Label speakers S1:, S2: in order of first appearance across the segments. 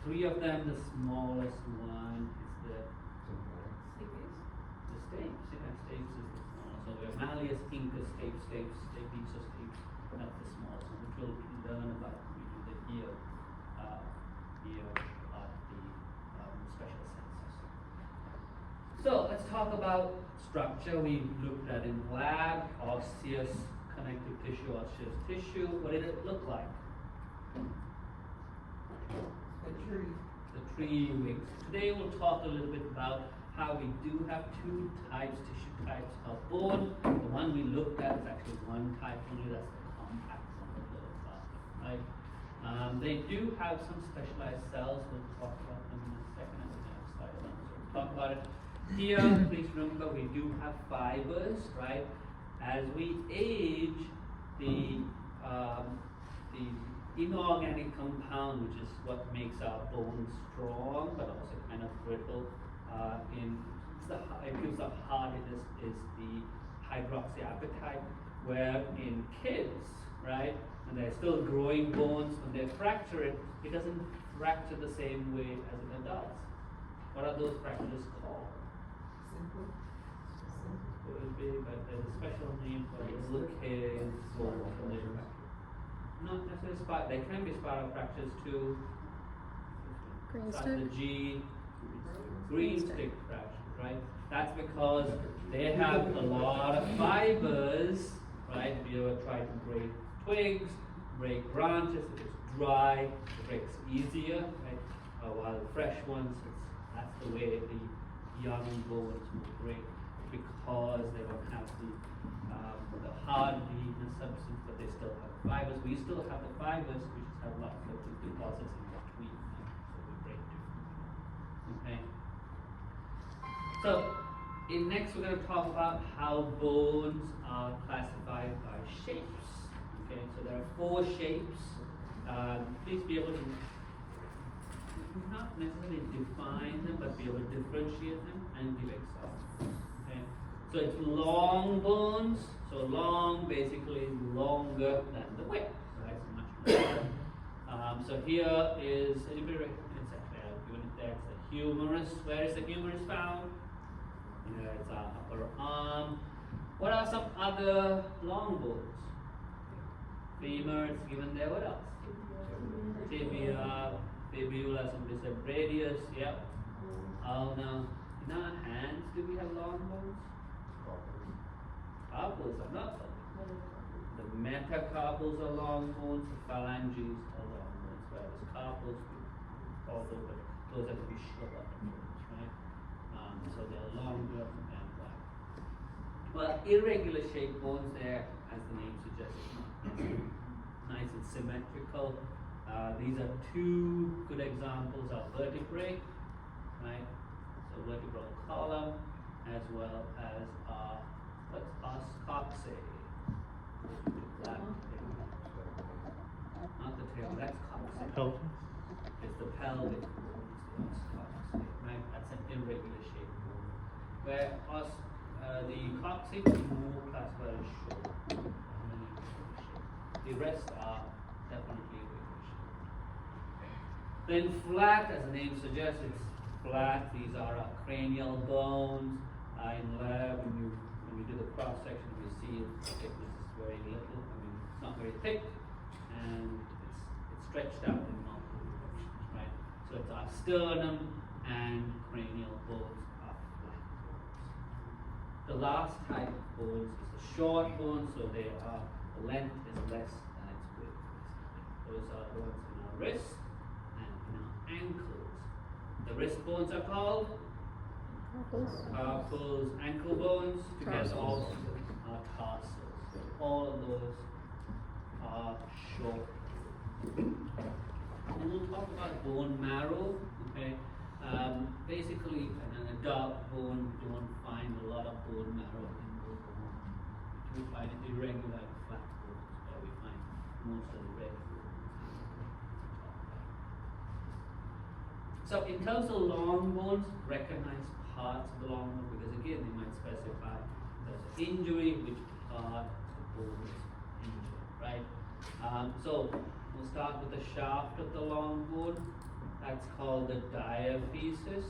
S1: three of them. The smallest one is the stapes. Yeah, stapes is the smallest. So we have malleus, incus, stapes, stapes, that's the smallest one, which we'll learn about when we do the ear of the special senses. So let's talk about structure. We looked at in lab, osseous connective tissue, osseous tissue. What did it look like?
S2: A tree.
S1: The tree wings. Today we'll talk a little bit about how we do have two tissue types of bone. The one we looked at is actually one type only, that's the compact one, the lower part, right? They do have some specialized cells. We'll talk about them in a second. I'm going to slide down, so we'll talk about it. Here, please remember we do have fibers, right? As we age, the inorganic compound, which is what makes our bones strong, but also kind of brittle, it gives a hardiness, is the hydroxyapatite, where in kids, right, when they're still growing bones, when they fracture it, it doesn't fracture the same way as in adults. What are those fractures called?
S2: Simple.
S1: Could be, but there's a special name for little kids when they fracture. Not necessarily there can be spiral fractures too.
S3: Green
S1: Start with
S3: stick?
S1: the G. Green stick fractures, right? That's because they have a lot of fibers, right? If you ever try to break twigs, break branches, if it's dry, it breaks easier, right? While fresh ones, that's the way the young bones will break, because they don't have the hardiness substance, but they still have fibers. We still have the fibers, we just have lots of deposits in between them, so we break differently. Okay. So, next we're going to talk about how bones are classified by shapes. Okay, so there are 4 shapes. Please be able to not necessarily define them, but be able to differentiate them and give examples. Okay, so it's long bones. So long basically longer than the width, right? So much longer. So here is a little bit. It's actually I've given it there. It's the humerus. Where is the humerus found? Here it's our upper arm. What are some other long bones? Femur, it's given there. What else? Tibia, fibula, somebody said radius, yep. Oh no. In our hands, do we have long bones? Carpals are not long. The metacarpals are long bones, the phalanges are long bones, whereas carpals, although those have to be shorter bones, right? So they're longer and wide. Well, irregular shaped bones there, as the name suggests, nice and symmetrical. These are 2 good examples of vertebrae, right? So vertebral column, as well as what's os coxae? Not the tail, that's coxae.
S4: Pelton?
S1: It's the pelvic bone, it's the os coxae, right? That's an irregular shaped bone. Where the coxae is more classified as short than irregular shape. The rest are definitely irregular shape. Then flat, as the name suggests, it's flat. These are our cranial bones. In lab, when we do the cross section, we see the thickness is very little. I mean, it's not very thick, and it's stretched out in multiple directions, right? So it's our sternum and cranial bones are flat bones. The last type of bones is the short bones, so the length is less than its width. Those are the ones in our wrists and in our ankles. The wrist bones are called carpals, ankle bones, together all are tarsals. All of those are short. And we'll talk about bone marrow. Okay, basically, in an adult bone, we don't find a lot of bone marrow in the bone. We do find it irregular and flat bones, where we find most of the red bones. So, in terms of long bones, recognize parts of the long bone, because again, they might specify there's an injury, which part of the bone is injured, right? So we'll start with the shaft of the long bone. That's called the diaphysis.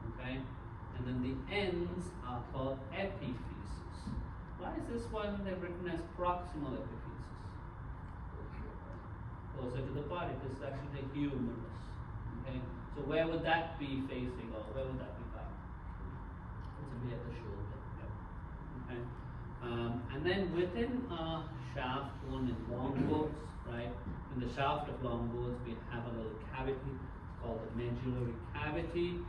S1: Okay? And then the ends are called epiphysis. Why is this one they've written as proximal epiphysis? Closer to the body, this is actually the humerus. Okay? So where would that be facing, or where would that be found? It would be at the shoulder. Yep. Okay? And then within shaft bone and long bones, right? In the shaft of long bones, we have a little cavity called the medullary cavity.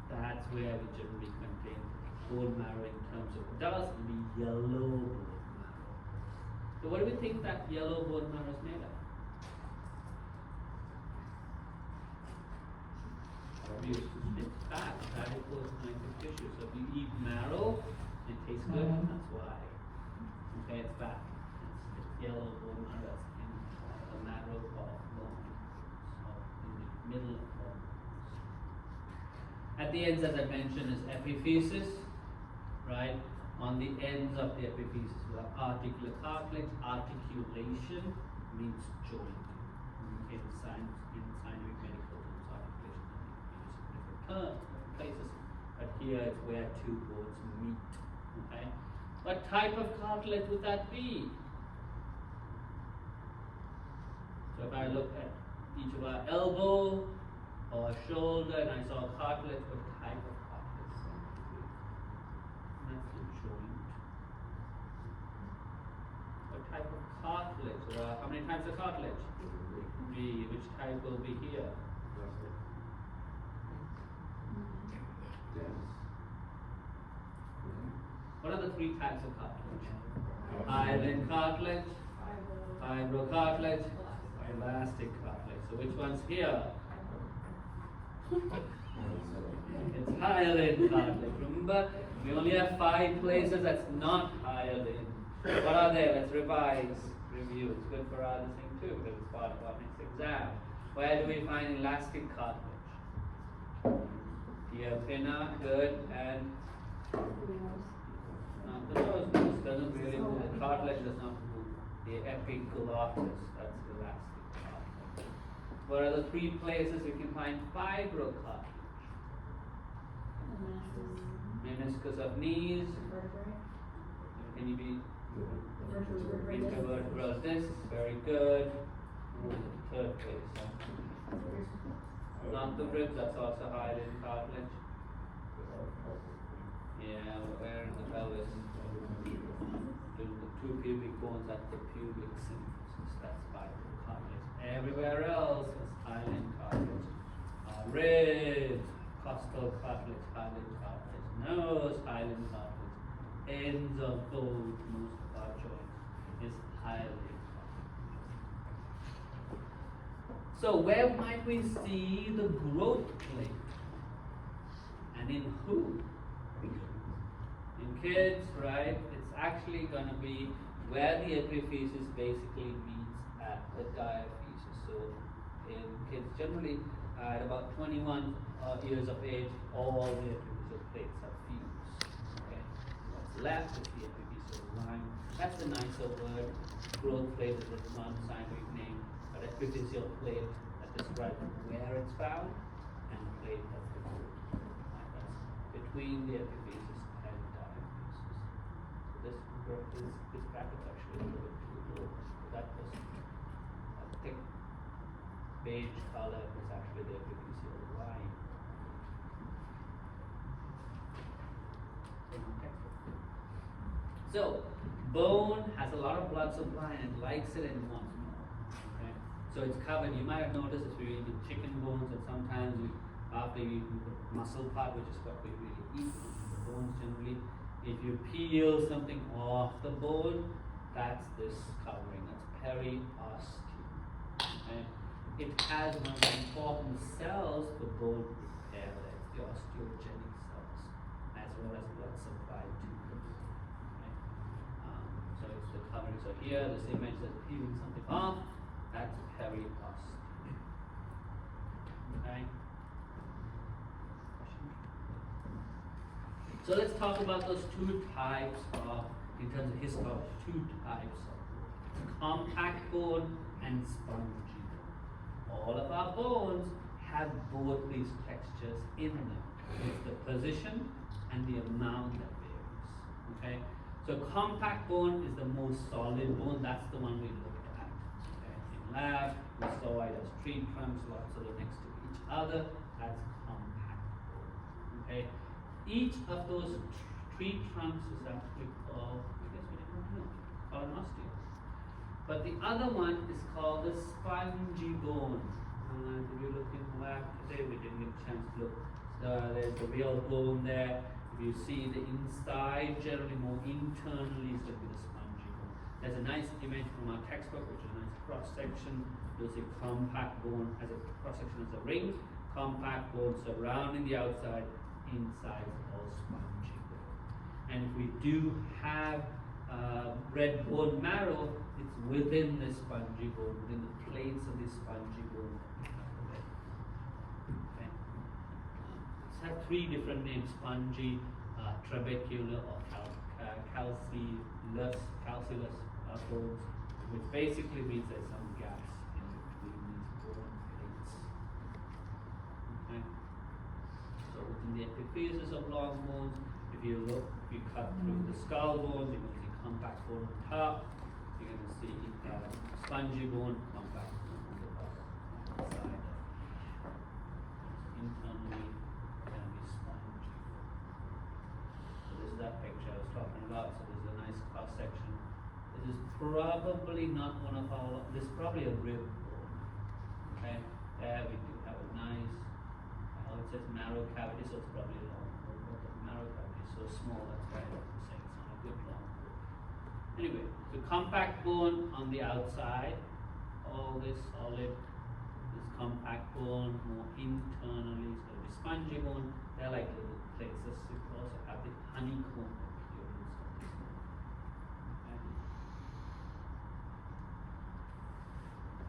S1: That's where we generally contain bone marrow in terms of dust, and the yellow bone marrow. So what do we think that yellow bone marrow is made of? It's fat, adipose connective tissue. So if you eat marrow, it tastes good, that's why. Okay, it's fat. It's yellow bone marrow that's in the marrow of bone. So in the middle of bone. At the ends, as I mentioned, is epiphysis, right? On the ends of the epiphysis, we have articular cartilage. Articulation means joint. Okay, in scientific medical terms, articulation is used in different places, but here it's where two bones meet. Okay, what type of cartilage would that be? So if I look at each of our elbow or shoulder and I saw cartilage, what type of cartilage? That's the joint. What type of cartilage? How many types of cartilage? B. Which type will be here? What are the three types of cartilage? Hyaline cartilage, fibrocartilage, elastic cartilage. So which one's here? It's hyaline cartilage. Remember, we only have 5 places that's not hyaline. What are they? Let's review. It's good for our thing too, because it's part of our next exam. Where do we find elastic cartilage? Here, pinna, good, and the nose doesn't really move. The cartilage does not move. The epiglottis, that's elastic cartilage. What are the 3 places you can find fibrocartilage? Meniscus of knees. Can you be intervertebral disc? Very good. Third place. Not the ribs, that's also hyaline cartilage. Yeah, where in the pelvis? The 2 pubic bones at the pubic symphysis, that's fibrocartilage. Everywhere else is hyaline cartilage. Ribs, costal cartilage, hyaline cartilage. Nose, hyaline cartilage. Ends of both, most of our joints is hyaline cartilage. So where might we see the growth plate? And in who? In kids, right? It's actually going to be where the epiphysis basically meets at the diaphysis. So in kids generally at about 21 years of age, all the epiphyseal plates are fused. Okay? What's left is the epiphyseal line. That's the nicer word. Growth plate is a non-scientific name, but epiphyseal plate that describes where it's found, and plate that's the growth. Right? That's between the epiphysis and diaphysis. So this bracket's actually a little bit too low. That was a thick beige color is actually the epiphyseal line. So, bone has a lot of blood supply and it likes it and it wants more. Okay? So it's covered. You might have noticed if you're eating chicken bones that sometimes after you eat the muscle part, which is what we really eat, the bones generally, if you peel something off the bone, that's this covering. That's periosteum. Okay? It has one of the important cells for bone repair, that's the osteogenic cells, as well as blood supply to the bone. Okay? So it's the covering. So here, this image is peeling something off, that's periosteum. Okay? So let's talk about those 2 types of, in terms of histology, 2 types of bone. Compact bone and spongy bone. All of our bones have both these textures in them. It's the position and the amount that varies. Okay? So compact bone is the most solid bone. That's the one we looked at. Okay? In lab, we saw it as tree trunks, lots of them next to each other. That's compact bone. Okay? Each of those tree trunks is actually called, I guess we didn't know, called an osteo. But the other one is called the spongy bone. If you look in the lab today, we didn't get a chance to look. There's the real bone there. If you see the inside, generally more internally is going to be the spongy bone. There's a nice image from our textbook, which is a nice cross section. You'll see compact bone as a cross section as a ring, compact bone surrounding the outside, inside is all spongy bone. And if we do have red bone marrow, it's within the spongy bone, within the plates of the spongy bone. Okay. It's had three different names: spongy, trabecular, or calcareous bones, which basically means there's some gaps in between these bone plates. Okay. So within the epiphysis of long bones, if you cut through the skull bones, you're going to see compact bone on top. You're going to see spongy bone, compact bone on the bottom side. Internally, can be spongy bone. So this is that picture I was talking about. So there's a nice cross section. This is probably not one of our. This is probably a rib bone. Okay, there we do have a nice. It says narrow cavity, so it's probably a long bone. But the narrow cavity is so small, that's why I have to say it's not a good long bone. Anyway, the compact bone on the outside, all this solid, this compact bone more internally is going to be spongy bone. They're like little plates. This we also have the honeycomb appearance of this bone. Okay.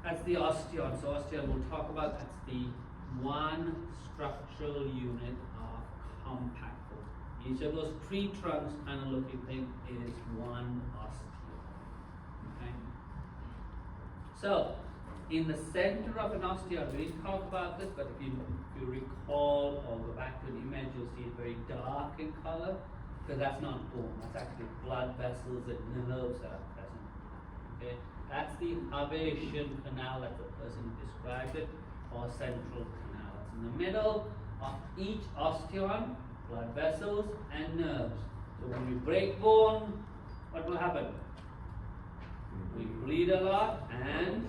S1: That's the osteon. So osteon we'll talk about. That's the one structural unit of compact bone. Each of those tree trunks kind of looking thing is one osteon. Okay? So, in the center of an osteon, we didn't talk about this, but if you recall or go back to the image, you'll see it very dark in color, because that's not bone, that's actually blood vessels and nerves that are present. Okay? That's the Haversian canal that the person who described it, or central canal. It's in the middle of each osteon, blood vessels and nerves. So when we break bone, what will happen? We bleed a lot and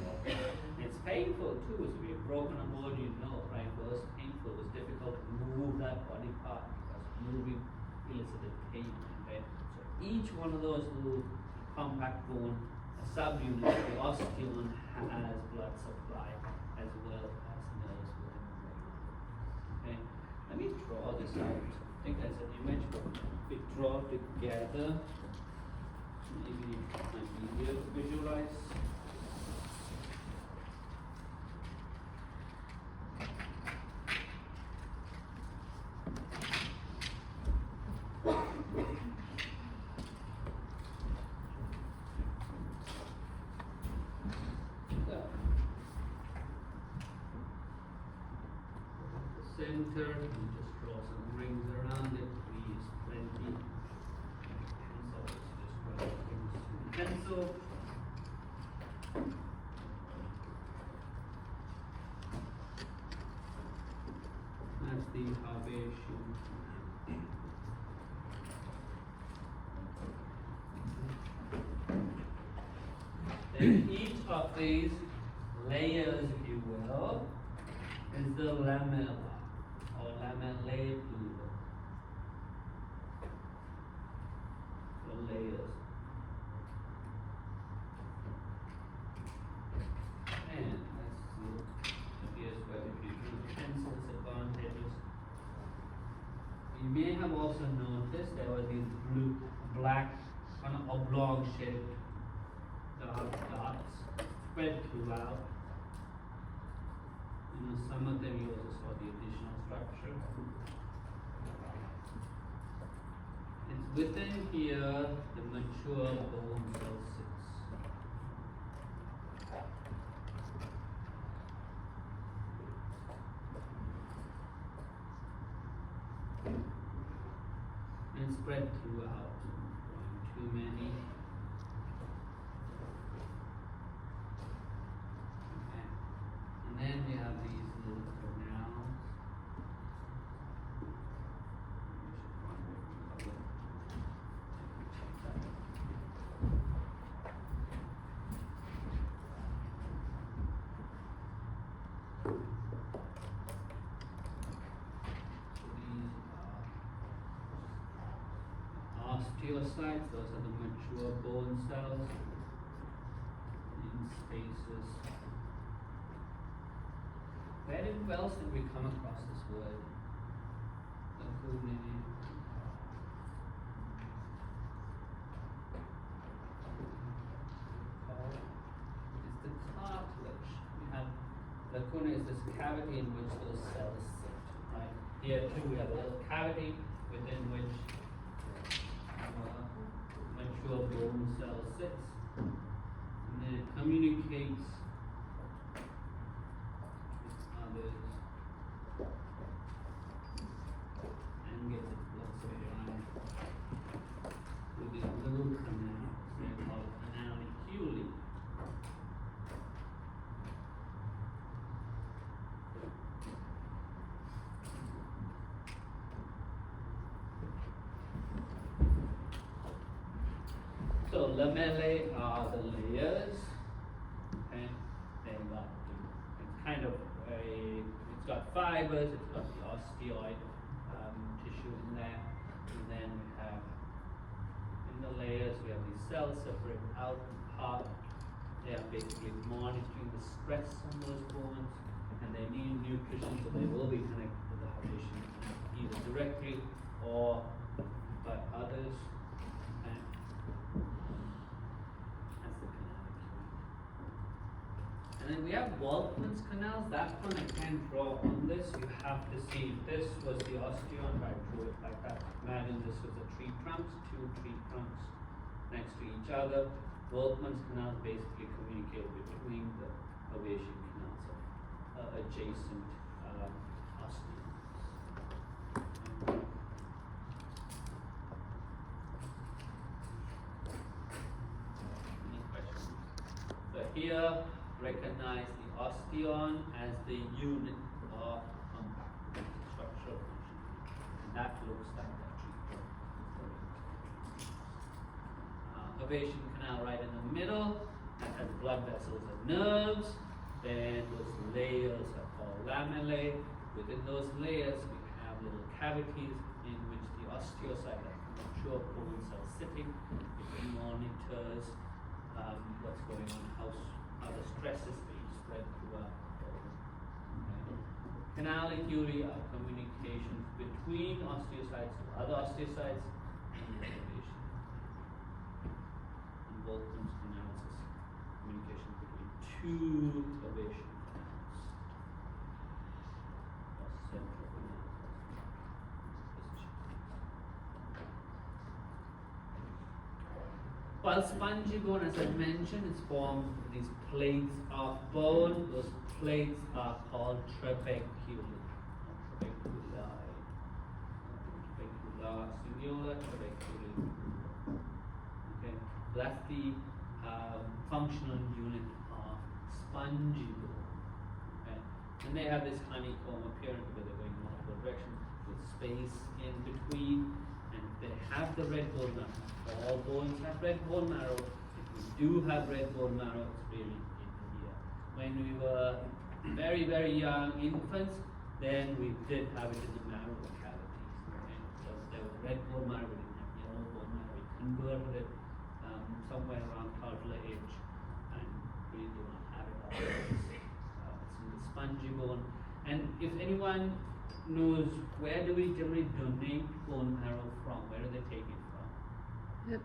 S1: it's painful too. So if you've broken a bone, you know, right? It was painful, it was difficult to move that body part because moving elicited pain. Okay? So each one of those little compact bone subunits, the osteon, has blood supply as well as nerves within the brain. Okay, let me draw this out. I think that's an image we draw together. Maybe it might be easier to visualize. Center, and just draw some rings around it. We use plenty. So let's just draw rings with pencil. That's the Haversian. Then each of these layers, if you will, is the lamella. Or lamellae fluid. The layers. And let's look. Here's where if you use pencils advantages. You may have also noticed there were these blue, black, kind of oblong shaped dark dots spread throughout. You know, some of them you also saw the additional structure. It's within here the mature bone cell sits. spread throughout. Too many. Okay. And then we have these little canals. Osteocytes, those are the mature bone cells in spaces. Where else did we come across this word? Lacunae. It's the cartilage. We have lacuna is this cavity in which those cells sit. Right here too, we have a little cavity within which mature bone cell sits, and then it communicates with others and gets its blood supply through these little canals. They're called canaliculi. So lamellae are the layers, and then it's kind of it's got fibers, it's got the osteoid tissue in there, and then we have in the layers we have these cells separated out and apart. They are basically monitoring the stress on those bones, and they need nutrition, so they will be connected to the hydration either directly or by others. And then we have Waltman's canals. That one I can't draw on this. You have to see if this was the osteon. I drew it like that. Imagine this was the tree trunks, two tree trunks next to each other. Waltman's canals basically communicate between the ovation canals of adjacent osteons. Any questions? So here, recognize the osteon as the unit of structural function. And that looks like that tree. Ovation canal right in the middle, that has blood vessels and nerves. Then those layers are called lamellae. Within those layers, we have little cavities in which the osteocyte, like mature bone cells sitting, it monitors what's going on, how the stress is being spread throughout the bone. Okay. Canaliculi are communications between osteocytes to other osteocytes and the ovation. And Waltman's canals is communication between two ovation canals. Or central canals. While spongy bone, as I mentioned, is formed from these plates of bone. Those plates are called trabeculae. Trabecula, singular, trabeculae. Okay, so that's the functional unit of spongy bone. Okay, and they have this honeycomb appearance where they're going in multiple directions with space in between. And they have the red bone marrow. All bones have red bone marrow. If we do have red bone marrow, it's really in here. When we were very, very young infants, then we did have it in the marrow cavities. Okay? So there was red bone marrow, we didn't have yellow bone marrow. We converted it somewhere around toddler age, and we do not have it all. It's in the spongy bone. And if anyone knows, where do we generally donate bone marrow from? Where do they take it from?
S3: Hip.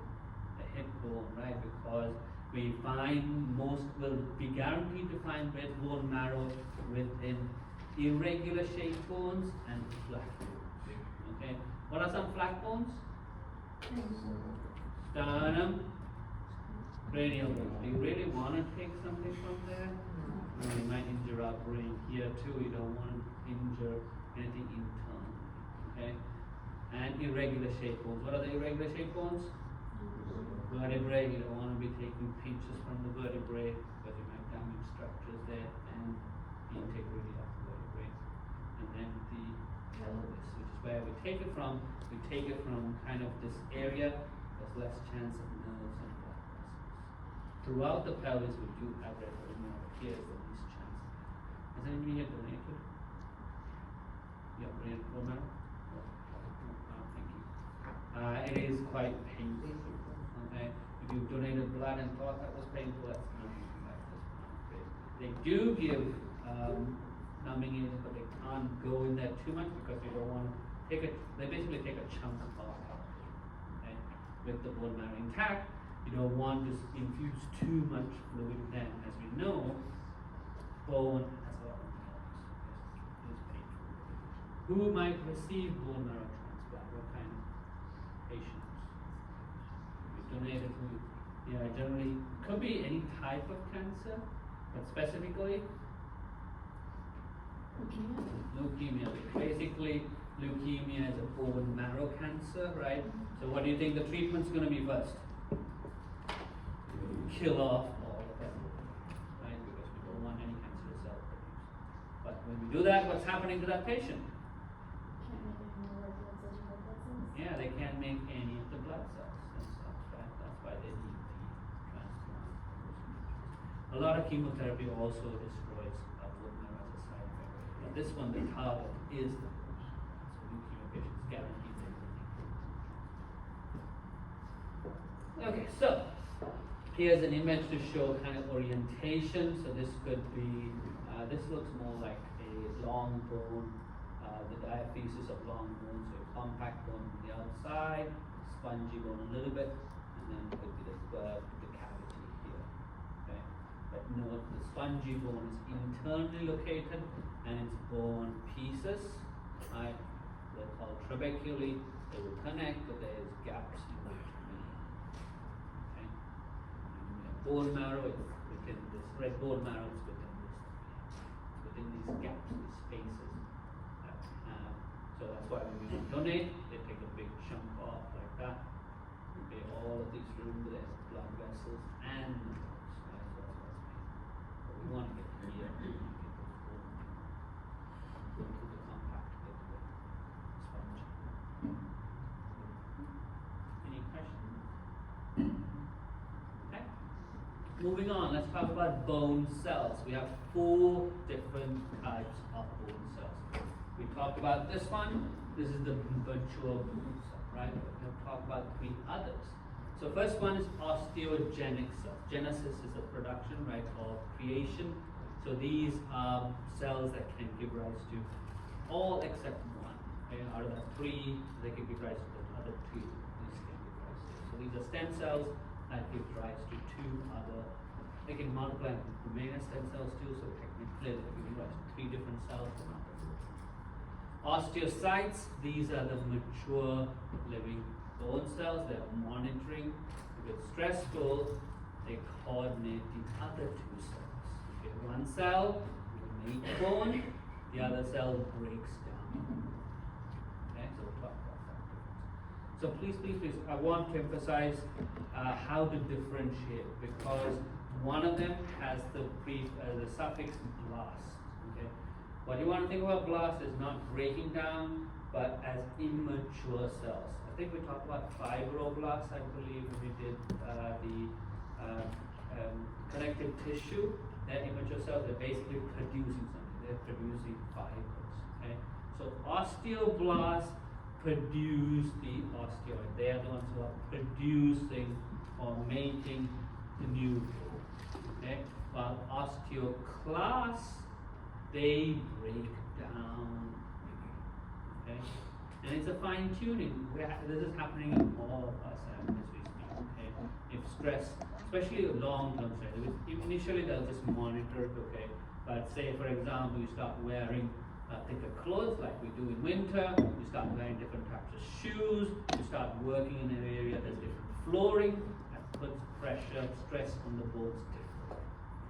S1: The hip bone, right? Because we find most will be guaranteed to find red bone marrow within irregular shaped bones and flat bones. Okay. What are some flat bones? Sternum, cranial bones. Do you really want to take something from there? No, you might injure our brain here too. You don't want to injure anything internal. Okay? and irregular shaped bones. What are the irregular shaped bones? Vertebrae. You don't want to be taking pinches from the vertebrae because you might damage structures there, and the integrity of the vertebrae. And then the pelvis, which is where we take it from. We take it from kind of this area. There's less chance of nerves and blood vessels. Throughout the pelvis, we do have red bone marrow. Here's the least chance. Has anybody here donated? Yeah, bone marrow? Thank you. It is quite painful. Okay, if you donated blood and thought that was painful, that's nothing like this one. They do give numbing agents, but they can't go in there too much because you don't want to take it. They basically take a chunk of our out. Okay, with the bone marrow intact, you don't want to infuse too much fluid. Then, as we know, bone as well is painful. Who might receive bone marrow transplant? What kind of patients? Donated to, generally could be any type of cancer, but specifically leukemia. Basically, leukemia is a bone marrow cancer, right? So, what do you think the treatment's going to be first? Kill off all of that, right? Because we don't want any cancerous cell produced. But when we do that, what's happening to that patient? Yeah, they can't make any of the blood cells themselves, right? That's why they need the transplant. A lot of chemotherapy also destroys bone marrow as a side effect. But this one, the target is the bone. So leukemia patients guaranteed they will need bone. Okay, so here's an image to show kind of orientation. So this could be, this looks more like a long bone, the diaphysis of long bone, so a compact bone on the outside, spongy bone a little bit, and then it could be the cavity here. Okay? But note the spongy bone is internally located and it's bone pieces. Right? They're called trabeculae. They will connect, but there's gaps in between. Okay? Bone marrow is within this red bone marrow is within these gaps, these spaces. So that's why when we donate, they take a big chunk off like that. Okay, all of these room there's blood vessels and nerves. Right? So that's what's made. But we want to get here and get those bone go to the compact bit of the sponge. Any questions? Okay. Moving on, let's talk about bone cells. We have 4 different types of bone cells. We talked about this one. This is the mature bone cell, right? We'll talk about 3 others. So first one is osteogenic cells. Genesis is a production, right, of creation. So these are cells that can give rise to all except one. Okay? Out of the 3, they can give rise to the other 2. These can give rise to. So these are stem cells that give rise to 2 other. They can multiply and remain as stem cells too. So technically, they give rise to 3 different cells. Osteocytes, these are the mature living bone cells. They are monitoring. If it's stressful, they coordinate the other 2 cells. Okay, one cell will make bone, the other cell breaks down. Okay, so we'll talk about that difference. So please, I want to emphasize how to differentiate, because one of them has the suffix blast. Okay. What you want to think about blast is not breaking down, but as immature cells. I think we talked about fibroblasts, I believe, when we did the connective tissue. They're immature cells. They're basically producing something. They're producing fibers. Okay? So osteoblasts produce the osteoid. They are the ones who are producing or making the new bone. Okay? While osteoclasts, they break down. Okay? And it's a fine tuning. This is happening in all of us as we speak. Okay? If stress, especially long-term stress, initially they'll just monitor it, okay? But say, for example, you start wearing thicker clothes like we do in winter, you start wearing different types of shoes, you start working in an area that's different flooring, that puts pressure, stress on the bones differently.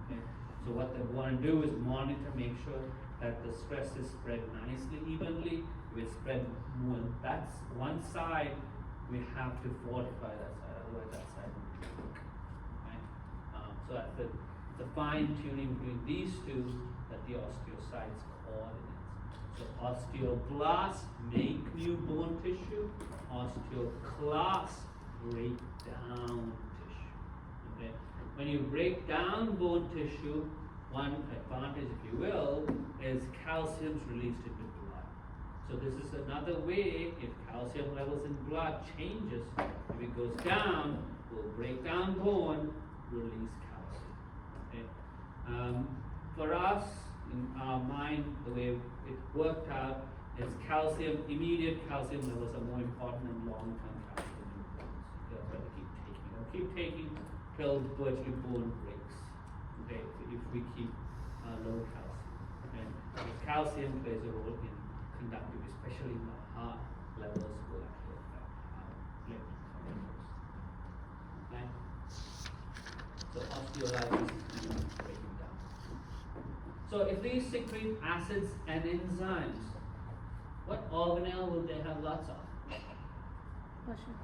S1: Okay? So what they want to do is monitor, make sure that the stress is spread nicely, evenly, we spread more. That's one side, we have to fortify that side, otherwise that side will be weak. Okay? So that's the fine tuning between these two that the osteocytes coordinates. So osteoblasts make new bone tissue, osteoclasts break down tissue. Okay? When you break down bone tissue, one advantage, if you will, is calcium's released into blood. So this is another way, if calcium levels in blood changes, if it goes down, we'll break down bone, release calcium. Okay? For us, in our mind, the way it worked out is calcium, immediate calcium levels are more important than long-term calcium importance. That's why they keep taking it. They'll keep taking till virtually bone breaks. Okay, if we keep low calcium. Okay? Because calcium plays a role in conductive, especially in the heart levels will actually affect how blood flows. Okay? So osteolysis is breaking down. So if these secrete acids and enzymes, what organelle will they have lots of?
S3: Question.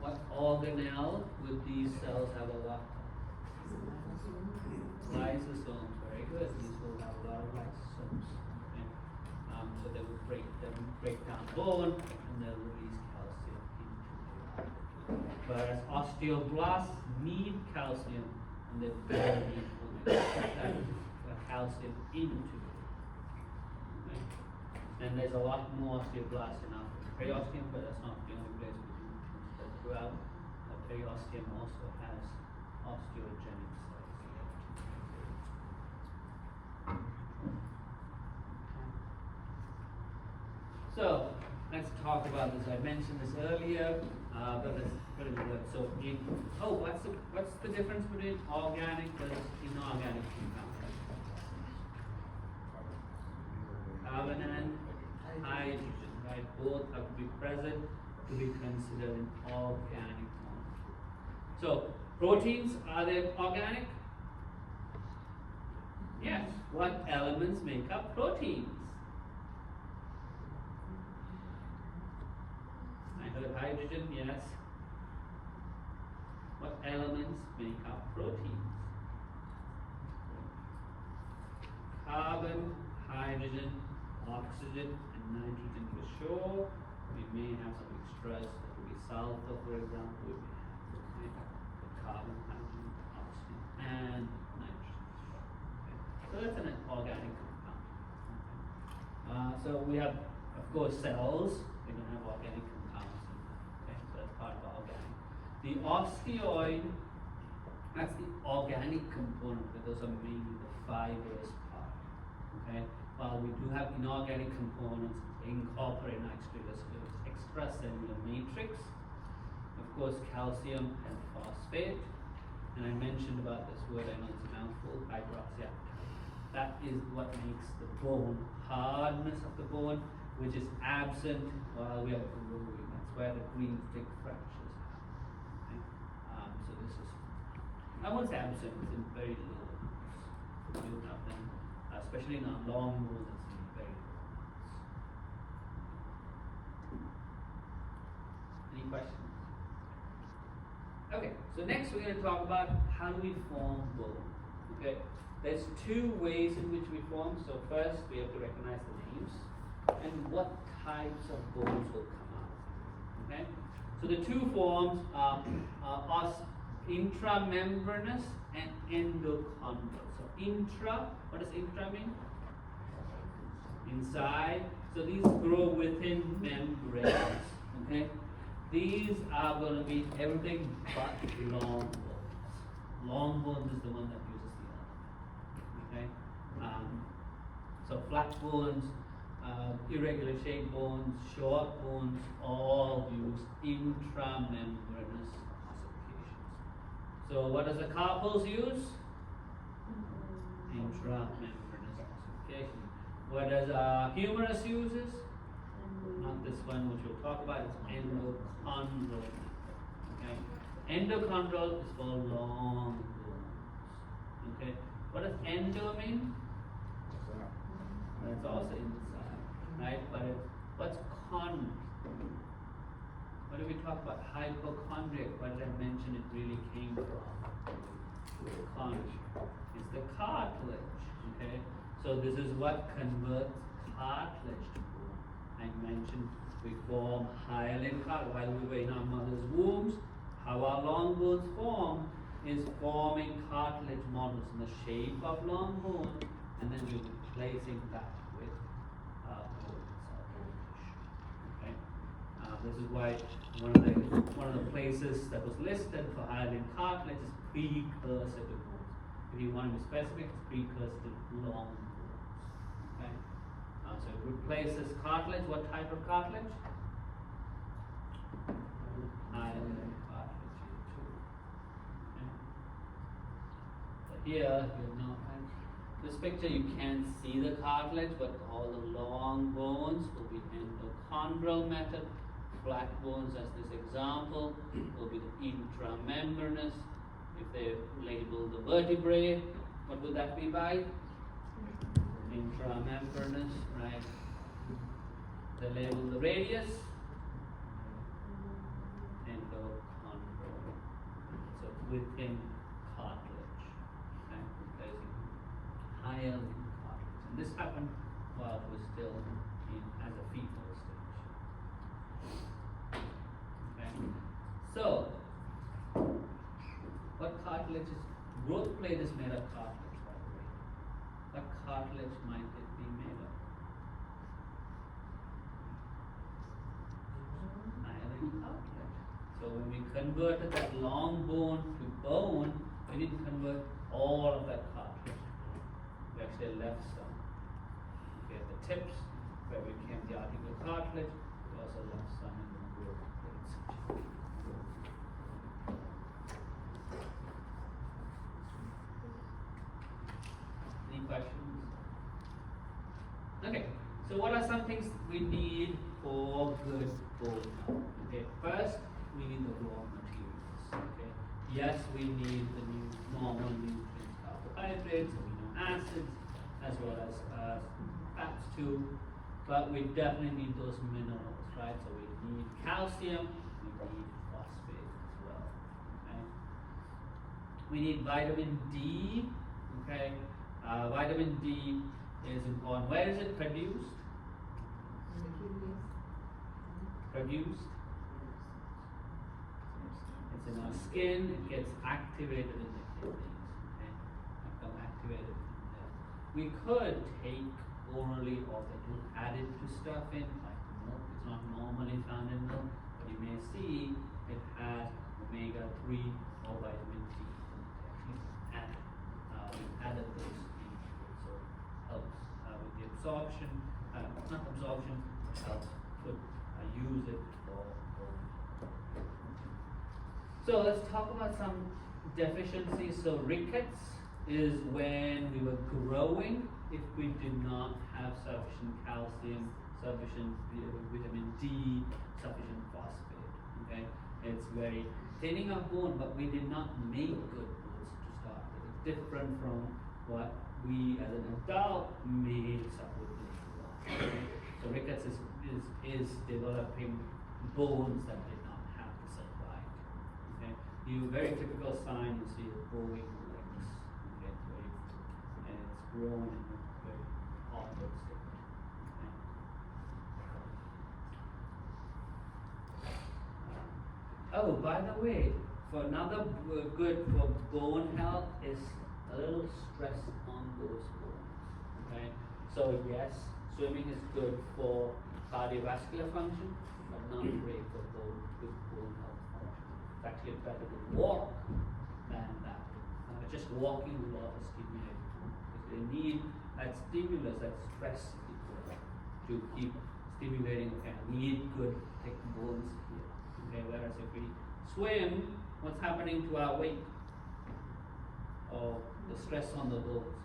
S1: What organelle would these cells have a lot of? Lysosomes, very good. These will have a lot of lysosomes. Okay? So they will break down bone and they'll release calcium into the blood. Whereas osteoblasts need calcium and they barely need that calcium into it. Okay? And there's a lot more osteoblasts in our periosteum, but that's not the only place we do. But throughout, the periosteum also has osteogenic cells. So let's talk about this. I mentioned this earlier, but let's put it in words. So, what's the difference between organic versus inorganic compounds? Carbon and hydrogen, right? Both have to be present to be considered an organic molecule. So, proteins, are they organic? Yes. What elements make up proteins? I heard hydrogen, yes. What elements make up proteins? Carbon, hydrogen, oxygen, and nitrogen for sure. We may have some extras, that would be sulfur, for example. We may have carbon, hydrogen, oxygen, and nitrogen. Okay. So that's an organic compound. Okay. So we have, of course, cells. We're going to have organic compounds in them. Okay, so that's part of organic. The osteoid, that's the organic component, but those are mainly the fibrous part. Okay, while we do have inorganic components, they incorporate actually this extracellular matrix. Of course, calcium and phosphate. And I mentioned about this word, I know it's a mouthful, hydroxyapatite. That is what makes the bone, hardness of the bone, which is absent while we are growing. That's where the green thick fractures happen. Okay? So this is, I won't say absent, it's in very low amounts. You have them, especially in our long bones, it's in very low amounts. Any questions? Okay, so next we're going to talk about how do we form bone. Okay, there's two ways in which we form. So first we have to recognize the names and what types of bones will come out. Okay, so the two forms are intramembranous and endochondral. So intra, what does intra mean? Inside. So these grow within membranes. Okay. These are going to be everything but long bones. Long bones is the one that uses the element. Okay? So flat bones, irregular shaped bones, short bones, all use intramembranous ossifications. So what does the carpals use? Intramembranous ossification. What does humerus uses? Not this one, which we'll talk about, it's endochondral. Okay? Endochondral is for long bones. Okay? What does endo mean? That's also inside, right? But what's what do we talk about? Hypochondriac, what did I mention it really came from? It's the cartilage, okay? So this is what converts cartilage to bone. I mentioned we form hyaline cartilage while we were in our mother's wombs. How our long bones form is forming cartilage models in the shape of long bone, and then we're replacing that with bone itself, bone tissue. Okay? This is why one of the places that was listed for hyaline cartilage is precursor to bones. If you want to be specific, it's precursor to long bones. Okay? So it replaces cartilage. What type of cartilage? Hyaline cartilage here too. Okay? So here, this picture you can't see the cartilage, but all the long bones will be endochondral method. Flat bones, as this example, will be the intramembranous. If they label the vertebrae, what would that be by? Intramembranous, right? They label the radius, endochondral. So within cartilage, okay? Replacing hyaline cartilage. And this happened while it was still as a fetal stage. So, what cartilage is, growth plate is made of cartilage, by the way. What cartilage might it be made of? Hyaline cartilage. So when we converted that long bone to bone, we didn't convert all of that cartilage. We actually left some. Okay, at the tips, where we became the articular cartilage, we also left some in the growth plates. Any questions? Okay, so what are some things we need for good bone health? Okay, first we need the raw materials. Okay, yes, we need the normal nutrients, carbohydrates, amino acids, as well as fats too. But we definitely need those minerals, right? So we need calcium, we need phosphate as well. Okay, we need vitamin D. Okay. Vitamin D is important. Where is it produced?
S2: In the kidneys.
S1: Produced. It's in our skin. It gets activated in the kidneys. Okay, become activated in there. We could take orally or they do added to stuff in like milk. It's not normally found in milk, but you may see it has omega-3 or vitamin D. We've added those. Helps with the absorption, not absorption, helps to use it for. So let's talk about some deficiencies. So rickets is when we were growing, if we did not have sufficient calcium, sufficient vitamin D, sufficient phosphate. Okay, it's very thinning of bone, but we did not make good bones to start with. It's different from what we as an adult may suffer with later on. Okay? So rickets is developing bones that did not have to survive. Okay? You very typical sign you see a bowing legs. Okay, and it's grown in a very awkward state. Okay? Oh, by the way, for another good for bone health is a little stress on those bones. Okay, so yes, swimming is good for cardiovascular function, but not great for good bone health function. It's actually better to walk than that. Just walking with a lot of stimulation because they need that stimulus, that stress to keep stimulating. Okay, we need good thick bones here. Okay, whereas if we swim, what's happening to our weight? Or the stress on the bones.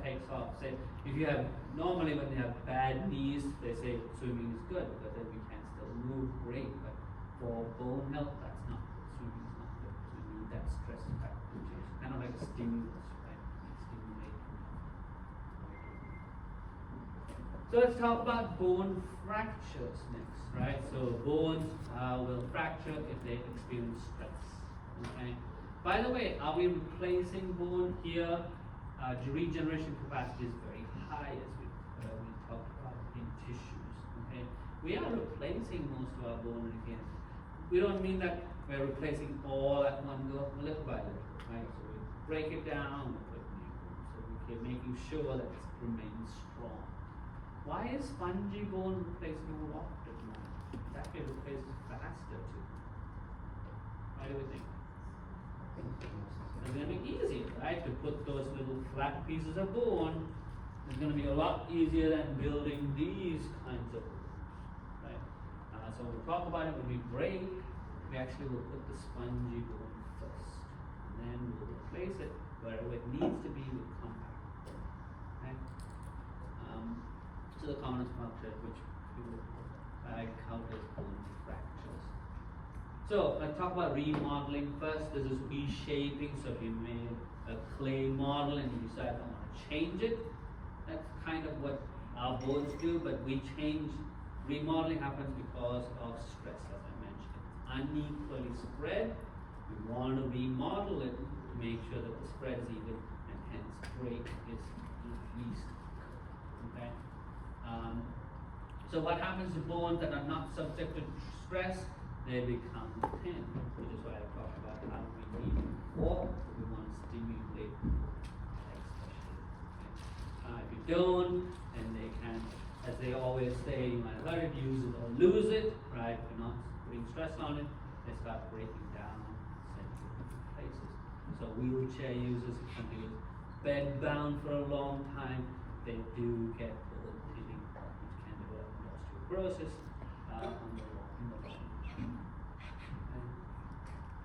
S1: Takes off. Say if you have normally when they have bad knees, they say swimming is good because then we can still move great. But for bone health, that's not good. Swimming is not good. So we need that stress factor, which is kind of like a stimulus, right? Stimulate. So let's talk about bone fractures next, right? So bones will fracture if they experience stress. Okay. By the way, are we replacing bone here? The regeneration capacity is very high, as we talked about in tissues. Okay. We are replacing most of our bone again. We don't mean that we're replacing all at one go, little by little, right? So we break it down, we put new bone, so we keep making sure that it remains strong. Why is spongy bone replaced more often? It's actually replaced faster too. Why do we think? It's going to be easier, right? To put those little flat pieces of bone, it's going to be a lot easier than building these kinds of bones, right? So we'll talk about it when we break. We actually will put the spongy bone first, and then we'll replace it wherever it needs to be with compact. Okay? So the common structure which we will count as bone fractures. So let's talk about remodeling first. This is reshaping. So if you made a clay model and you decide I want to change it, that's kind of what our bones do. But we change. Remodeling happens because of stress, as I mentioned. It's unequally spread. We want to remodel it to make sure that the spread is even and hence break is least. Okay. So what happens to bones that are not subject to stress? They become thin, which is why I talked about how we need or we want to stimulate especially. Okay. If you don't, then they can, as they always say, you might have heard it, use it or lose it, right? If you're not putting stress on it, they start breaking down in different places. So wheelchair users, if something is bed bound for a long time, they do get bone thinning, which can develop osteoporosis in the long term. Okay.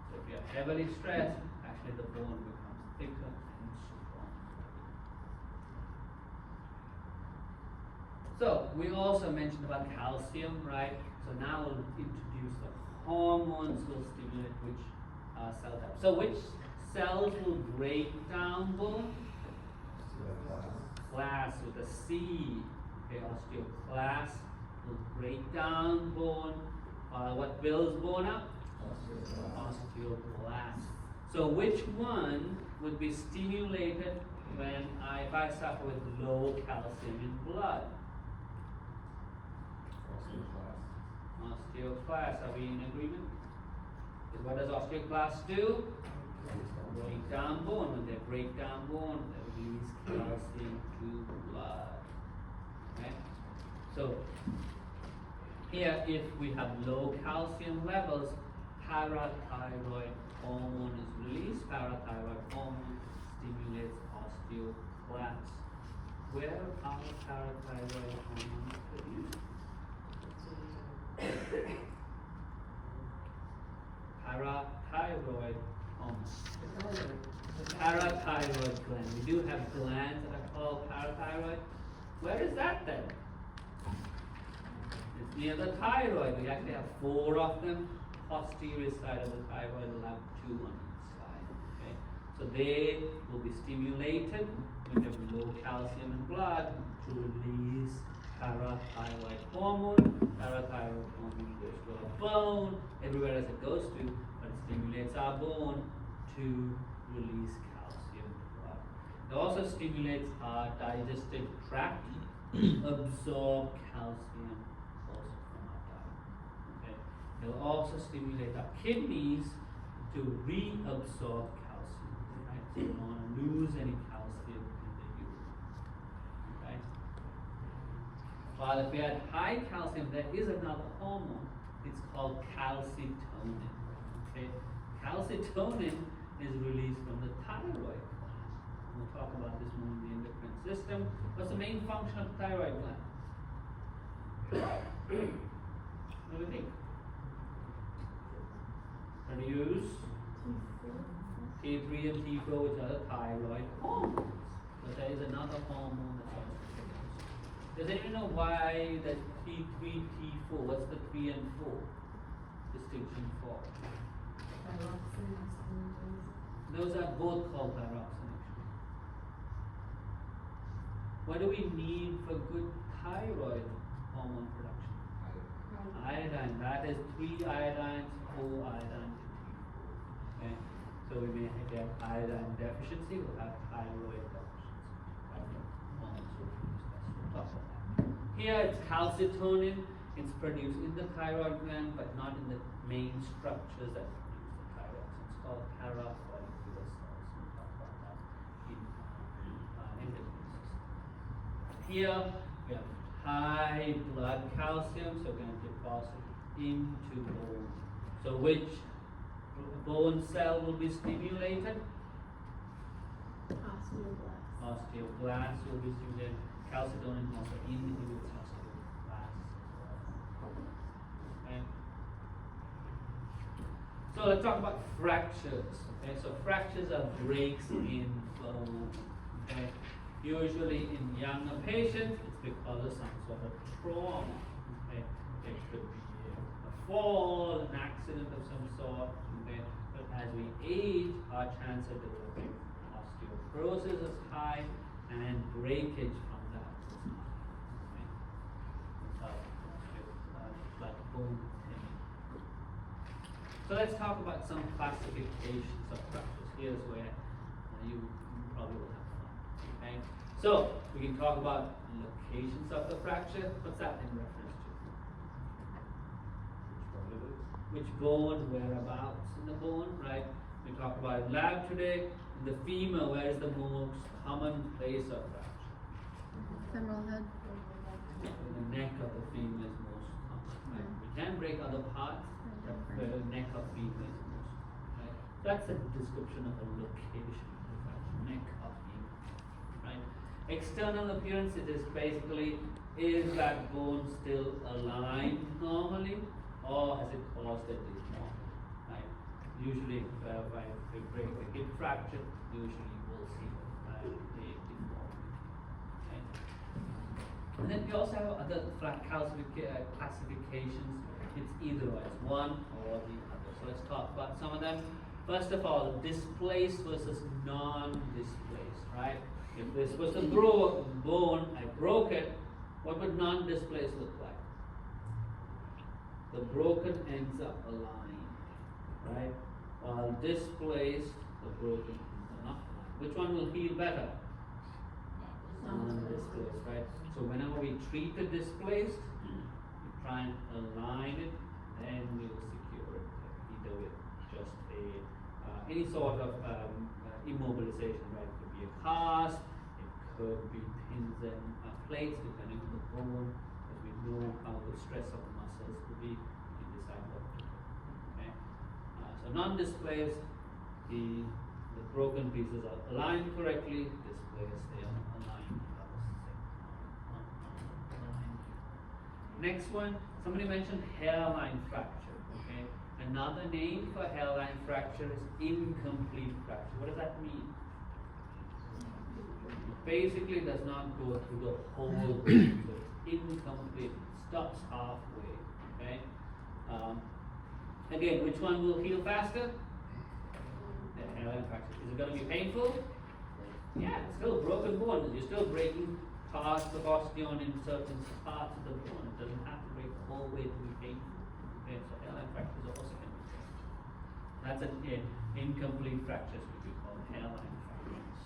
S1: So if you're heavily stressed, actually the bone becomes thicker and strong. So we also mentioned about calcium, right? So now we'll introduce the hormones will stimulate which cell type. So which cells will break down bone? Class with a C. Okay, osteoclast will break down bone. What builds bone up? Osteoblast. So which one would be stimulated when if I suffer with low calcium in blood? Osteoclast. Are we in agreement? Because what does osteoclast do? Break down bone. When they break down bone, they release calcium to blood. Okay? So here, if we have low calcium levels, parathyroid hormone is released. Parathyroid hormone stimulates osteoclasts. Where are parathyroid hormones produced? Parathyroid hormone. Parathyroid gland. We do have glands that are called parathyroid. Where is that then? It's near the thyroid. We actually have 4 of them. Posterior side of the thyroid will have 2 on each side. Okay? So they will be stimulated when you have low calcium in blood to release parathyroid hormone. Parathyroid hormone goes to our bone, everywhere as it goes to, but it stimulates our bone to release calcium in blood. It also stimulates our digestive tract, absorb calcium also from our diet. Okay? It will also stimulate our kidneys to reabsorb calcium. Right? So you don't want to lose any calcium in the urine. Okay? While if we had high calcium, there is another hormone. It's called calcitonin. Okay? Calcitonin is released from the thyroid gland. We'll talk about this more in the endocrine system. What's the main function of the thyroid gland? What do you think? Produce T3 and T4, which are the thyroid hormones. But there is another hormone that's also produced. Does anyone know why the T3, T4, what's the 3 and 4 distinction for? Those are both called thyroxine actually. What do we need for good thyroid hormone production? Iodine, that is 3 iodines, 4 iodines in T4. Okay? So we may get iodine deficiency, we'll have thyroid deficiency. Right? Also, we'll talk about that. Here it's calcitonin, it's produced in the thyroid gland, but not in the main structures that produce the thyroid. So it's called parafollicular cells. We'll talk about that in endocrine system. Here we have high blood calcium, so we're going to deposit into bone. So which bone cell will be stimulated?
S2: Osteoblasts.
S1: Osteoblasts will be stimulated. Calcitonin also inhibits osteoblasts. Okay. So let's talk about fractures. Okay, so fractures are breaks in bone. Okay, usually in younger patients, it's because of some sort of trauma. Okay, it could be a fall, an accident of some sort. Okay, but as we age, our chance of developing osteoporosis is high, and breakage from that is high. Okay, like bone thinning. So let's talk about some classifications of fractures. Here's where you probably will have fun. Okay? So we can talk about locations of the fracture. What's that in reference to? Which bone, whereabouts in the bone, right? We talk about in lab today. In the femur, where is the most common place of fracture?
S3: Femoral head.
S1: In the neck of the femur is most common. Right? We can break other parts, but the neck of femur is most common. Right? That's a description of a location of the fracture, neck of femur. Right? External appearance, it is basically, is that bone still aligned normally, or has it caused a deformity? Right? Usually, when we break the hip fracture, usually you will see a deformity. Right? And then we also have other classifications. It's either or, it's one or the other. So let's talk about some of them. First of all, displaced versus non-displaced, right? If this was a bone, I broke it, what would non-displaced look like? The broken ends up aligned, right? While displaced, the broken ends are not aligned. Which one will heal better? Non-displaced, right? So whenever we treat the displaced, we try and align it, then we will secure it, either with just any sort of immobilization, right? It could be a cast, it could be pins and plates, depending on the bone, as we know how the stress of the muscles will be, we can decide what to do. Okay? So non-displaced, the broken pieces are aligned correctly, displaced, they are aligned. Next one, somebody mentioned hairline fracture. Okay, another name for hairline fracture is incomplete fracture. What does that mean? It basically does not go through the whole bone, so it's incomplete. It stops halfway. Okay. Again, which one will heal faster? The hairline fracture. Is it going to be painful? Yeah, it's still a broken bone. You're still breaking parts of osteon in certain parts of the bone. It doesn't have to break the whole way to be painful. Okay, so hairline fractures also can be painful. That's an incomplete fractures, which we call hairline fractures.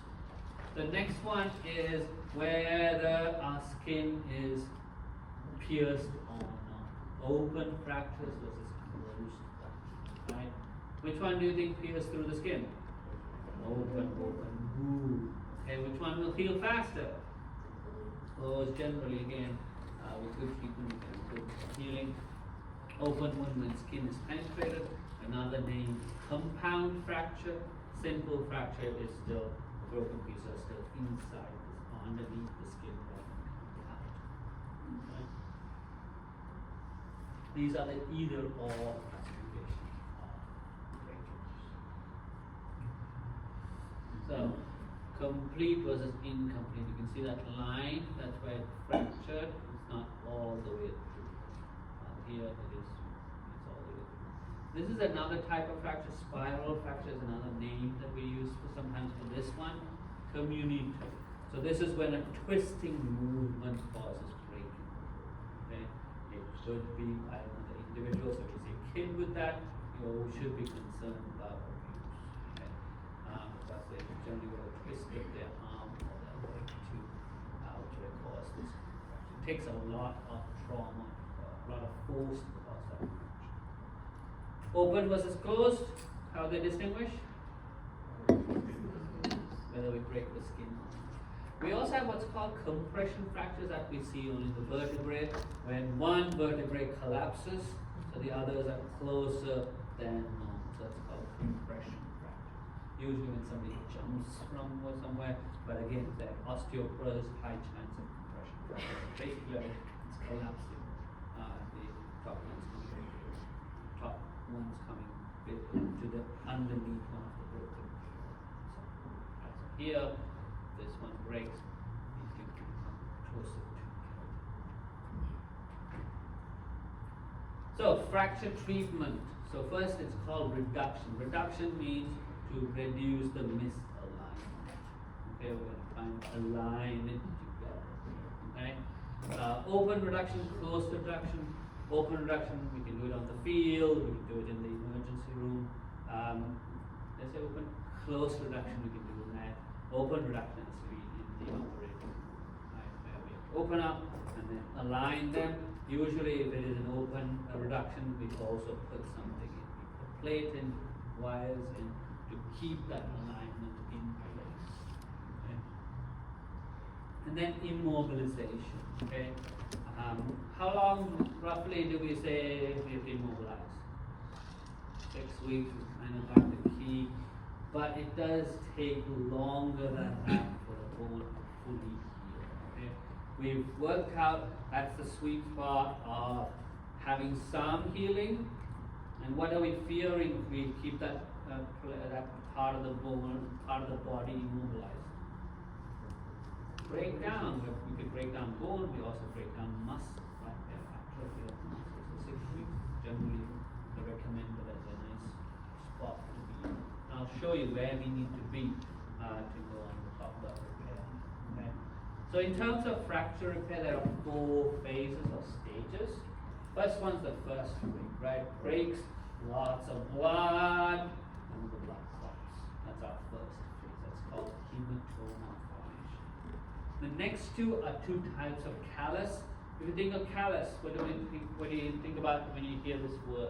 S1: The next one is whether our skin is pierced or not. Open fractures versus closed fractures. Right? Which one do you think pierced through the skin? Open. Ooh. Okay, which one will heal faster? Closed generally, again, with good treatment, we can improve healing. Open one when skin is penetrated. Another name, compound fracture. Simple fracture is still, broken pieces are still inside, underneath the skin rather than coming out. Okay. These are the either or classification of breakage. So, complete versus incomplete. You can see that line, that's where it fractured. It's not all the way through. Here it is, it's all the way through. This is another type of fracture. Spiral fracture is another name that we use for sometimes for this one. Community. So this is when a twisting movement causes breakage. would be by another individual. So if you see a kid with that, you should be concerned about abuse. Okay? Because they generally will have twisted their arm or their leg to actually cause this infection. It takes a lot of trauma, a lot of force to cause that infection. Open versus closed, how they distinguish? Whether we break the skin or not. We also have what's called compression fractures that we see only in the vertebrae, when one vertebrae collapses, so the others are closer than normal. So that's called compression fracture. Usually when somebody jumps from somewhere, but again, if they're osteoporosis, high chance of compression fracture. Basically, it's collapsing. The top one's coming to the underneath one of the broken. So here, this one breaks, these two become closer together. So fracture treatment. So first it's called reduction. Reduction means to reduce the misalignment. Okay, we're going to try and align it together. Okay. Open reduction, closed reduction. Open reduction, we can do it on the field, we can do it in the emergency room. Let's say open. Closed reduction, we can do it in that. Open reduction is in the operating room. Right, where we open up and then align them. Usually, if it is an open reduction, we also put something in. We put plate in, wires in to keep that alignment in place. Okay. And then immobilization. Okay. How long roughly do we say we have to immobilize? 6 weeks is kind of like the key, but it does take longer than that for the bone to fully heal. Okay? We've worked out that's the sweet spot of having some healing, and what are we fearing if we keep that that part of the bone, part of the body immobilized? Break down. We could break down bone, we also break down muscle, right? Atrophy of muscle. So 6 weeks generally recommended as a nice spot to be. I'll show you where we need to be to go on the top of repair. Okay? So in terms of fracture repair, there are 4 phases or stages. First one's the first break, right? Breaks, lots of blood, and the blood clots. That's our first phase. That's called hematoma formation. The next 2 are 2 types of callus. If you think of callus, what do you think about when you hear this word?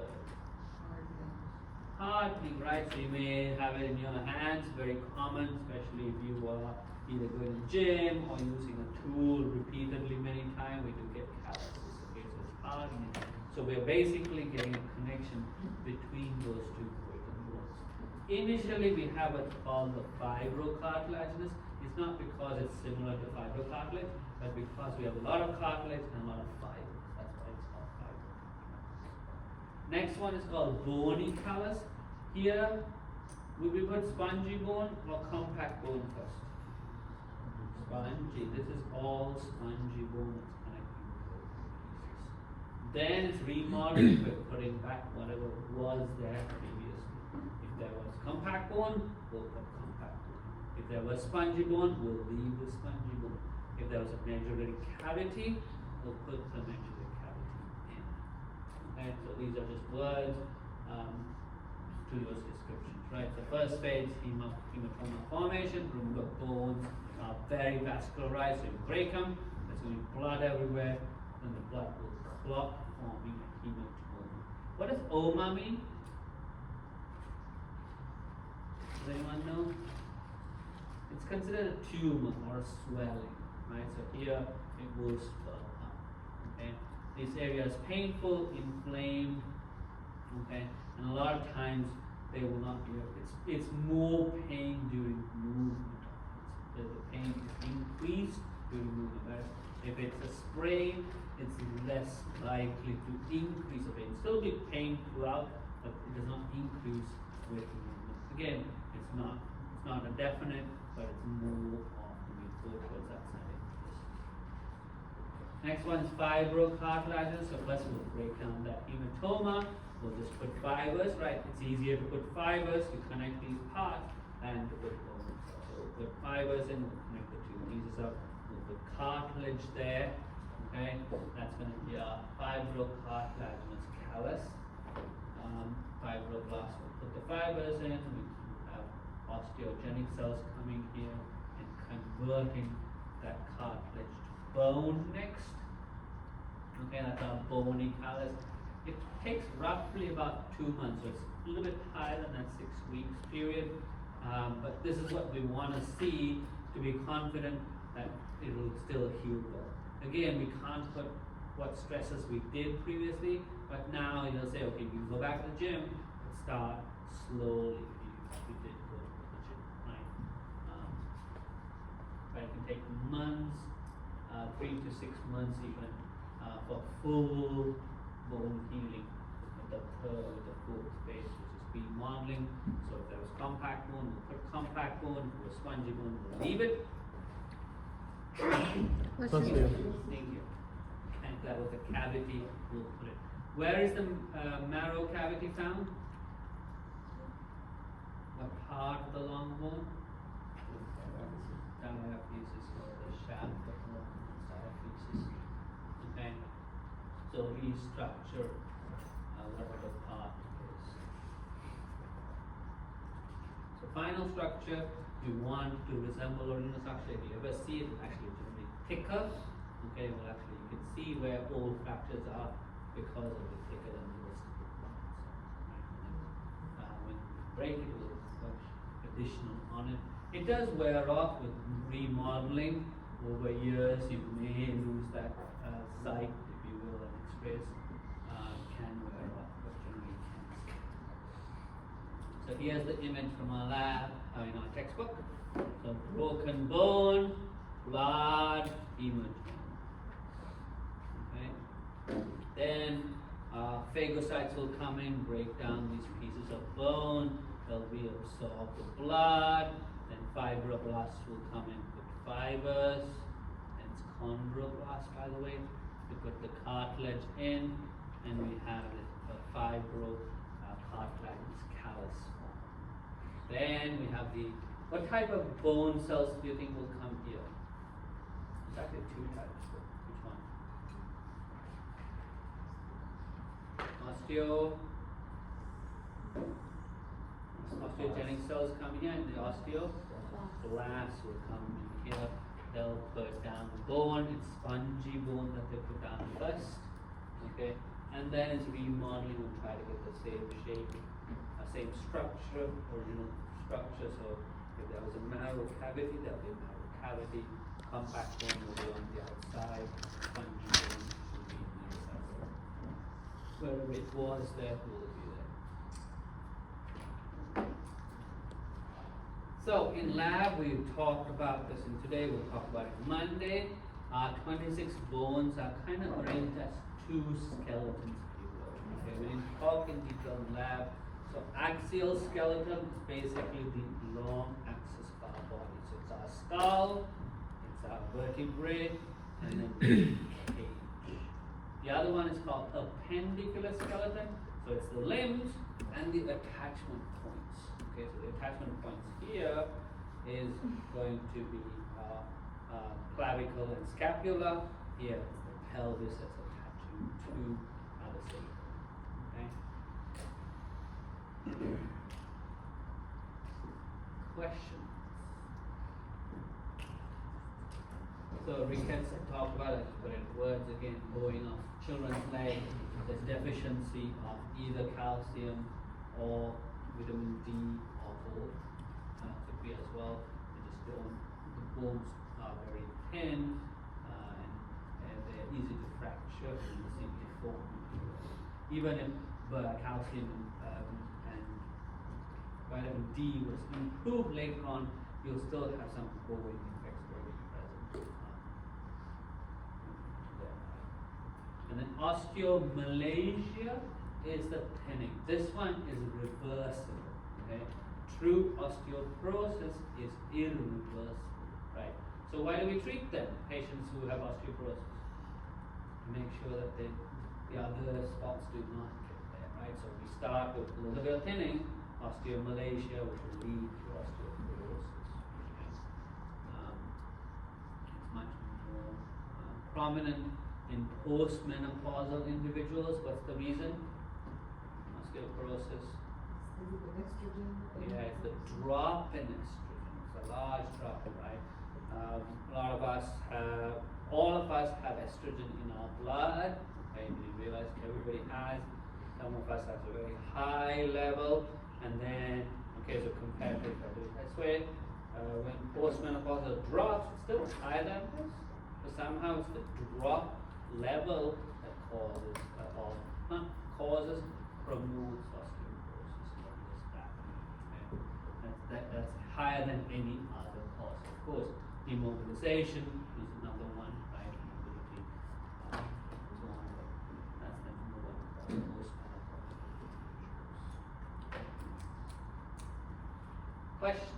S1: Hardening, right? So you may have it in your hands, very common, especially if you are either going to the gym or using a tool repeatedly many times, we do get calluses. Okay, so it's hardening. So we're basically getting a connection between those 2 broken bones. Initially, we have what's called the fibrocartilaginous. It's not because it's similar to fibrocartilage, but because we have a lot of cartilage and a lot of fibers. That's why it's called fibrocartilaginous. Next one is called bony callus. Here, will we put spongy bone or compact bone first? Spongy. This is all spongy bone that's connecting the broken pieces. Then it's remodeling, we're putting back whatever was there previously. If there was compact bone, we'll put compact bone. If there was spongy bone, we'll leave the spongy bone. If there was a medullary cavity, we'll put the medullary cavity in. Okay, so these are just words to those descriptions, right? The first phase, hematoma formation. Remember, bones are very vascularized, so you break them, there's going to be blood everywhere, then the blood will clot, forming a hematoma. What does oma mean? Does anyone know? It's considered a tumor or a swelling, right? So here it will swell up. Okay, this area is painful, inflamed. Okay, and a lot of times they will not be. It's more pain during movement. The pain is increased during movement. Whereas if it's a sprain, it's less likely to increase the pain. Still be pain throughout, but it does not increase with movement. Again, it's not a definite, but it's more often we go towards that side. Next one is fibrocartilaginous. So first we'll break down that hematoma. We'll just put fibers, right? It's easier to put fibers to connect these parts than to put bones. So we'll put fibers in, we'll connect the 2 pieces up. We'll put cartilage there. Okay, that's going to be a fibrocartilaginous callus. Fibroblasts will put the fibers in. We have osteogenic cells coming here and converting that cartilage to bone next. Okay, that's our bony callus. It takes roughly about 2 months, so it's a little bit higher than that 6 weeks period. But this is what we want to see to be confident that it will still heal well. Again, we can't put what stresses we did previously, but now you'll say, okay, you go back to the gym, but start slowly if you did go to the gym, right? But it can take months, 3 to 6 months even, for full bone healing with the third, the fourth phase, which is remodeling. So if there was compact bone, we'll put compact bone. If it was spongy bone, we'll leave it.
S3: Question.
S1: Thank you. And that was a cavity, we'll put it. Where is the marrow cavity found? What part of the long bone? Diaphysis or the shaft of the long bone, diaphysis. Okay. So restructure whatever part it is. So final structure, we want to resemble original structure. If you ever see it, actually it's generally thicker. Okay, well actually you can see where all fractures are because of the thicker than the rest of the parts. Right? When you break it, it will have additional on it. It does wear off with remodeling. Over years, you may lose that sight, if you will, and X-rays can wear off, but generally can't. So here's the image from our lab, in our textbook. So broken bone, blood, hemorrhage. Okay. Then phagocytes will come in, break down these pieces of bone. They'll reabsorb the blood. Then fibroblasts will come in with fibers. And it's chondroblasts, by the way. We put the cartilage in, and we have a cartilaginous callus. Then we have the, what type of bone cells do you think will come here? It's actually 2 types. Which one? Osteogenic cells come here, and the osteoblasts will come in here. They'll put down the bone. It's spongy bone that they put down first. Okay, and then it's remodeling and try to get the same shape, same structure, original structure. So if there was a marrow cavity, there'll be a marrow cavity. Compact bone will be on the outside. Spongy bone will be on the inside. Wherever it was there, will be there. So in lab, we've talked about this, and today we'll talk about it. Monday, 26 bones are kind of arranged as 2 skeletons, if you will. Okay, we didn't talk in detail in lab. So axial skeleton is basically the long axis of our body. So it's our skull, it's our vertebrae, and then the cage. The other one is called appendicular skeleton. So it's the limbs and the attachment points. Okay, so the attachment points here is going to be clavicle and scapula. Here, the pelvis that's attaching to the sacrum. Okay. Questions? So rickets I talked about it, but in words again, bowing of children's leg. There's deficiency of either calcium or vitamin D or both. Could be as well. They just don't. The bones are very thin and they're easy to fracture and easily form. Even if calcium and vitamin D was improved later on, you'll still have some bowing effects very present. And then osteomalacia is the thinning. This one is reversible. Okay? True osteoporosis is irreversible. Right? So why do we treat them? Patients who have osteoporosis. To make sure that the other spots do not get there. Right? So we start with a little bit of thinning, osteomalacia, which will lead to osteoporosis. It's much more prominent in postmenopausal individuals. What's the reason? Osteoporosis.
S2: Is it the estrogen?
S1: Yeah, it's the drop in estrogen. It's a large drop, right? A lot of us have, all of us have estrogen in our blood. Right? You realize everybody has. Some of us have a very high level, and then, okay, so compared to, if I do it this way, when postmenopausal drops, it's still higher than this, but somehow it's the drop level that causes, causes, promotes osteoporosis or this that. Okay? That's higher than any other cause. Of course, immobilization is another one, right? Immobility, so on. That's the number one cause of postmenopausal individuals. Questions?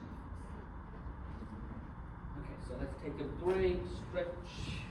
S1: Okay, so let's take a break, stretch.